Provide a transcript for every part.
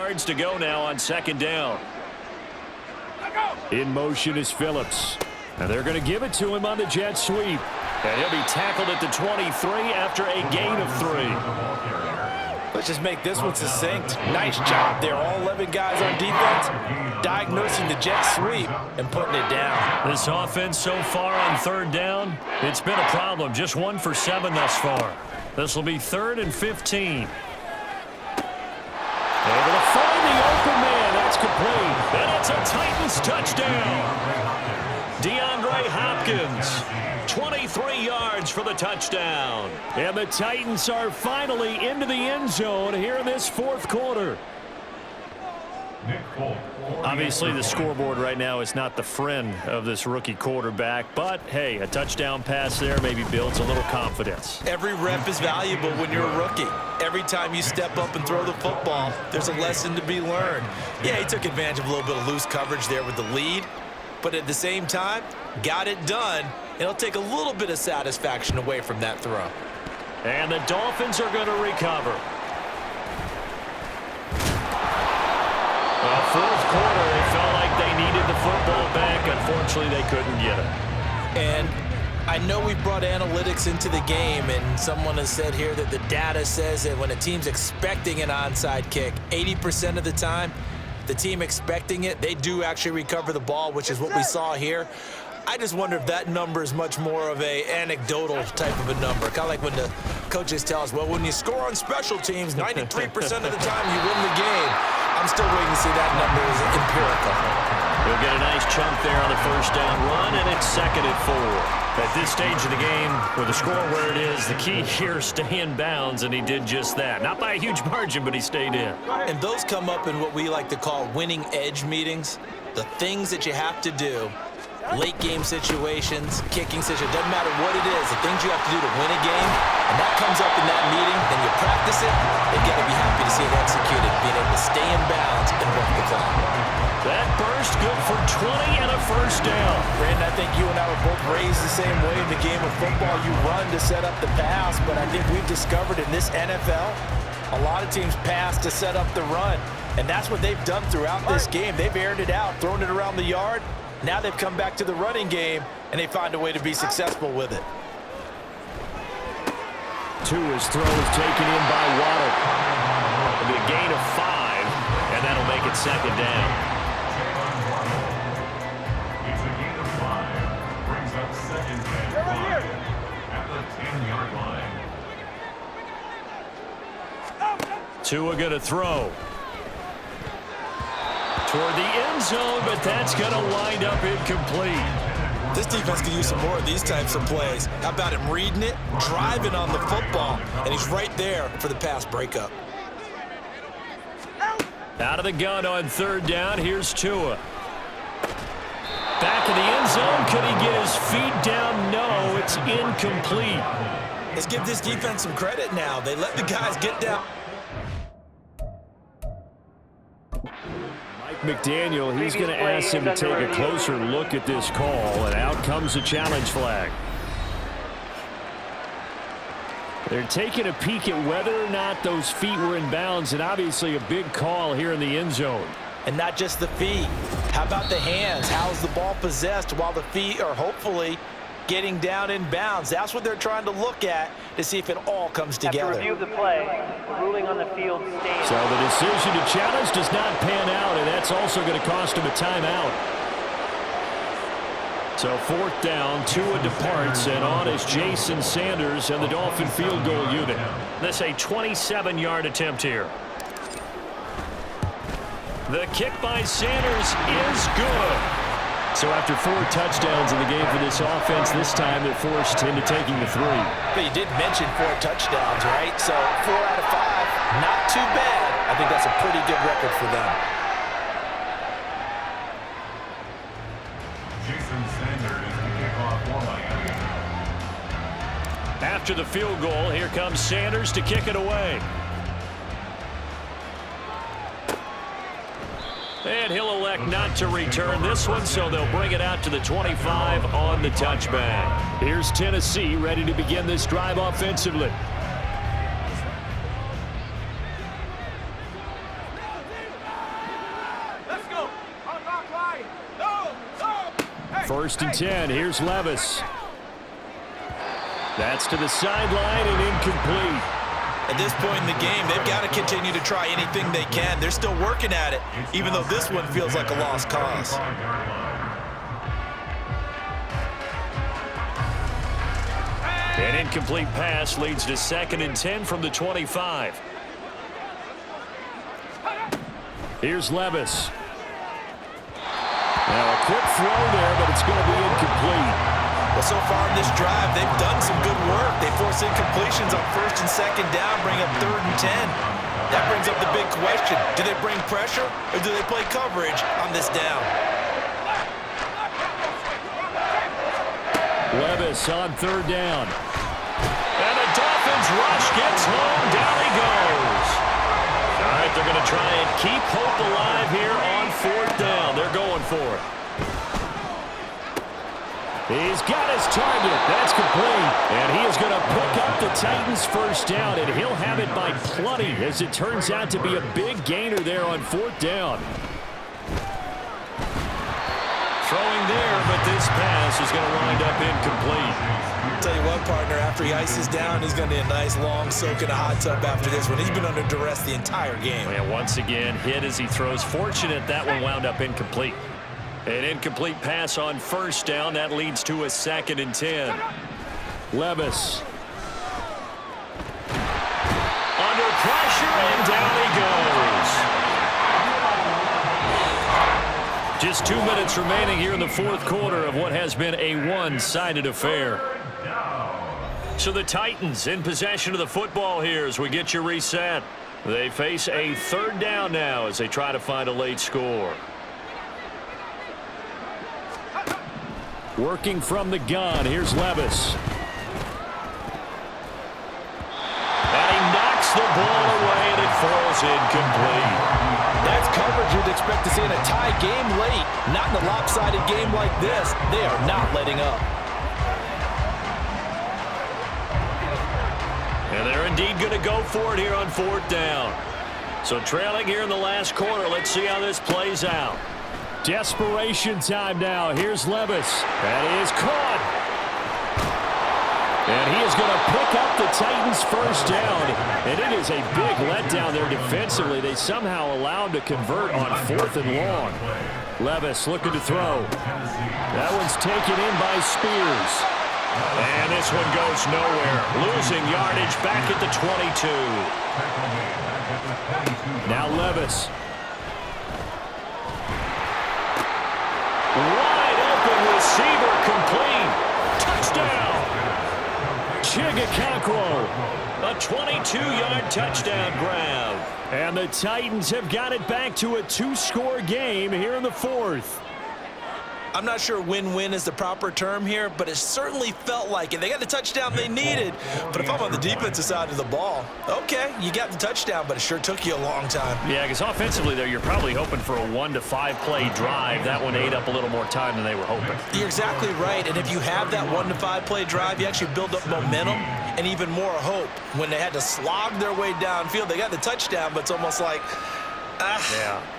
yards to go now on second down. In motion is Phillips. And they're going to give it to him on the jet sweep. And he'll be tackled at the 23 after a gain of 3. Let's just make this one succinct. Nice job there. All 11 guys on defense diagnosing the jet sweep and putting it down. This offense so far on third down, it's been a problem. Just 1 for 7 thus far. This will be 3rd and 15. Able to find the open man. That's complete. And it's a Titans touchdown. DeAndre Hopkins, 23 yards for the touchdown. And the Titans are finally into the end zone here in this fourth quarter. Obviously, the scoreboard right now is not the friend of this rookie quarterback, but hey, a touchdown pass there maybe builds a little confidence. Every rep is valuable when you're a rookie. Every time you step up and throw the football, there's a lesson to be learned. Yeah, he took advantage of a little bit of loose coverage there with the lead, but at the same time, got it done. It'll take a little bit of satisfaction away from that throw. And the Dolphins are going to recover. Fourth quarter, they felt like they needed the football back. Unfortunately, they couldn't get it. And I know we've brought analytics into the game, and someone has said here that the data says that when a team's expecting an onside kick, 80% of the time, the team expecting it, they do actually recover the ball, which is what we saw here. I just wonder if that number is much more of a anecdotal type of a number. Kind of like when the coaches tell us, well, when you score on special teams, 93% of the time you win the game. I'm still waiting to see that number is empirical. He'll get a nice chunk there on the first down run, and it's 2nd and 4. At this stage of the game, with the score where it is, the key here is stay in bounds, and he did just that. Not by a huge margin, but he stayed in. And those come up in what we like to call winning edge meetings. The things that you have to do, late game situations, kicking situations, doesn't matter what it is, the things you have to do to win a game, and that comes up in that meeting, and you practice it, you got to be happy to see it executed, being able to stay in bounds and work the clock. That burst good for 20 and a first down. Brandon, I think you and I were both raised the same way in the game of football. You run to set up the pass, but I think we've discovered in this NFL, a lot of teams pass to set up the run, and that's what they've done throughout this game. They've aired it out, thrown it around the yard. Now they've come back to the running game, and they find a way to be successful with it. Tua's throw is taken in by Waddle. It'll be a gain of 5, and that'll make it 2nd down. It's a gain of 5. Brings up 2nd and 5 at the 10-yard line. Tua going to throw. Toward the end zone, but that's going to wind up incomplete. This defense could use some more of these types of plays. How about him reading it, driving on the football, and he's right there for the pass breakup. Out of the gun on 3rd down, here's Tua. Back in the end zone, could he get his feet down? No, it's incomplete. Let's give this defense some credit now. They let the guys get down. McDaniel, he's going to ask him to take a closer look at this call, and out comes the challenge flag. They're taking a peek at whether or not those feet were in bounds, and obviously a big call here in the end zone. And not just the feet. How about the hands? How's the ball possessed while the feet are hopefully getting down in bounds? That's what they're trying to look at to see if it all comes together. After review of the play, ruling on the field stands. So the decision to challenge does not pan out, and that's also going to cost him a timeout. So 4th down, Tua departs, and on is Jason Sanders and the Dolphin field goal unit. This a 27-yard attempt here. The kick by Sanders is good. So after 4 touchdowns in the game for this offense, this time they're forced into taking the 3. But you did mention 4 touchdowns, right? So 4 out of 5, not too bad. I think that's a pretty good record for them. Jason Sanders is the kickoff for Miami. After the field goal, here comes Sanders to kick it away. And he'll elect not to return this one, so they'll bring it out to the 25 on the touchback. Here's Tennessee ready to begin this drive offensively. First and 10. Here's Levis. That's to the sideline and incomplete. At this point in the game, they've got to continue to try anything they can. They're still working at it, even though this one feels like a lost cause. An incomplete pass leads to 2nd and 10 from the 25. Here's Levis. Now a quick throw there, but it's going to be incomplete. Well, so far in this drive, they've done some good work. They force incompletions on 1st and 2nd down, bring up 3rd and 10. That brings up the big question. Do they bring pressure or do they play coverage on this down? Levis on 3rd down. And the Dolphins rush gets home. Down he goes. All right, they're going to try and keep hope alive here on 4th down. They're going for it. He's got his target. That's complete. And he is going to pick up the Titans' 1st down, and he'll have it by plenty, as it turns out to be a big gainer there on 4th down. Throwing there, but this pass is going to wind up incomplete. I'll tell you what, partner, after he ices down, he's going to need a nice long soak in a hot tub after this one. He's been under duress the entire game. And once again, hit as he throws. Fortunate that one wound up incomplete. An incomplete pass on 1st down. That leads to a 2nd and 10. Levis. Under pressure, and down he goes. Just 2 minutes remaining here in the 4th quarter of what has been a one-sided affair. So the Titans in possession of the football here as we get you reset. They face a 3rd down now as they try to find a late score. Working from the gun, here's Levis. And he knocks the ball away, and it falls incomplete. That's coverage you'd expect to see in a tie game late. Not in a lopsided game like this. They are not letting up. And they're indeed going to go for it here on 4th down. So trailing here in the last quarter. Let's see how this plays out. Desperation time now. Here's Levis. And he is caught. And he is going to pick up the Titans' 1st down. And it is a big letdown there defensively. They somehow allow him to convert on 4th and long. Levis looking to throw. That one's taken in by Spears. And this one goes nowhere. Losing yardage back at the 22. Now Levis. Wide open receiver complete. Touchdown. Chigacaquo. A 22-yard touchdown grab. And the Titans have got it back to a 2-score game here in the 4th. I'm not sure win-win is the proper term here, but it certainly felt like it. They got the touchdown they needed, but if I'm on the defensive side of the ball, okay, you got the touchdown, but it sure took you a long time. Yeah, because offensively there, you're probably hoping for a 1 to 5 play drive. That one ate up a little more time than they were hoping. You're exactly right, and if you have that 1 to 5 play drive, you actually build up momentum and even more hope. When they had to slog their way downfield, they got the touchdown, but it's almost like,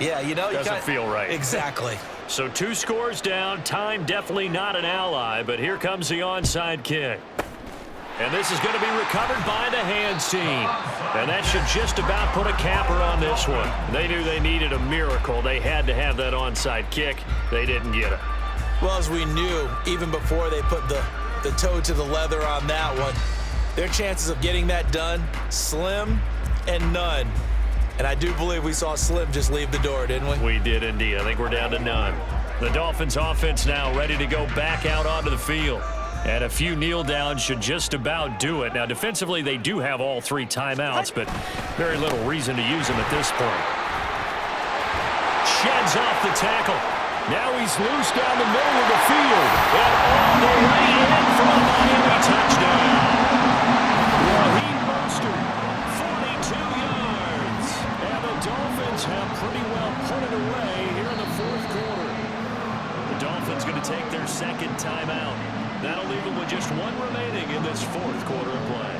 yeah, you know, doesn't feel right. Exactly. So 2 scores down. Time definitely not an ally, but here comes the onside kick. And this is going to be recovered by the hands team. And that should just about put a capper on this one. They knew they needed a miracle. They had to have that onside kick. They didn't get it. Well, as we knew, even before they put the toe to the leather on that one, their chances of getting that done, slim and none. And I do believe we saw Slim just leave the door, didn't we? We did indeed. I think we're down to none. The Dolphins offense now ready to go back out onto the field. And a few kneel downs should just about do it. Now, defensively, they do have all 3 timeouts, but very little reason to use them at this point. Sheds off the tackle. Now he's loose down the middle of the field. And all the way in for a Miami touchdown. Raheem Mostert, 42 yards. And the Dolphins have pretty well put it away here in the 4th quarter. The Dolphins going to take their 2nd timeout. That'll leave them with just 1 remaining in this 4th quarter of play.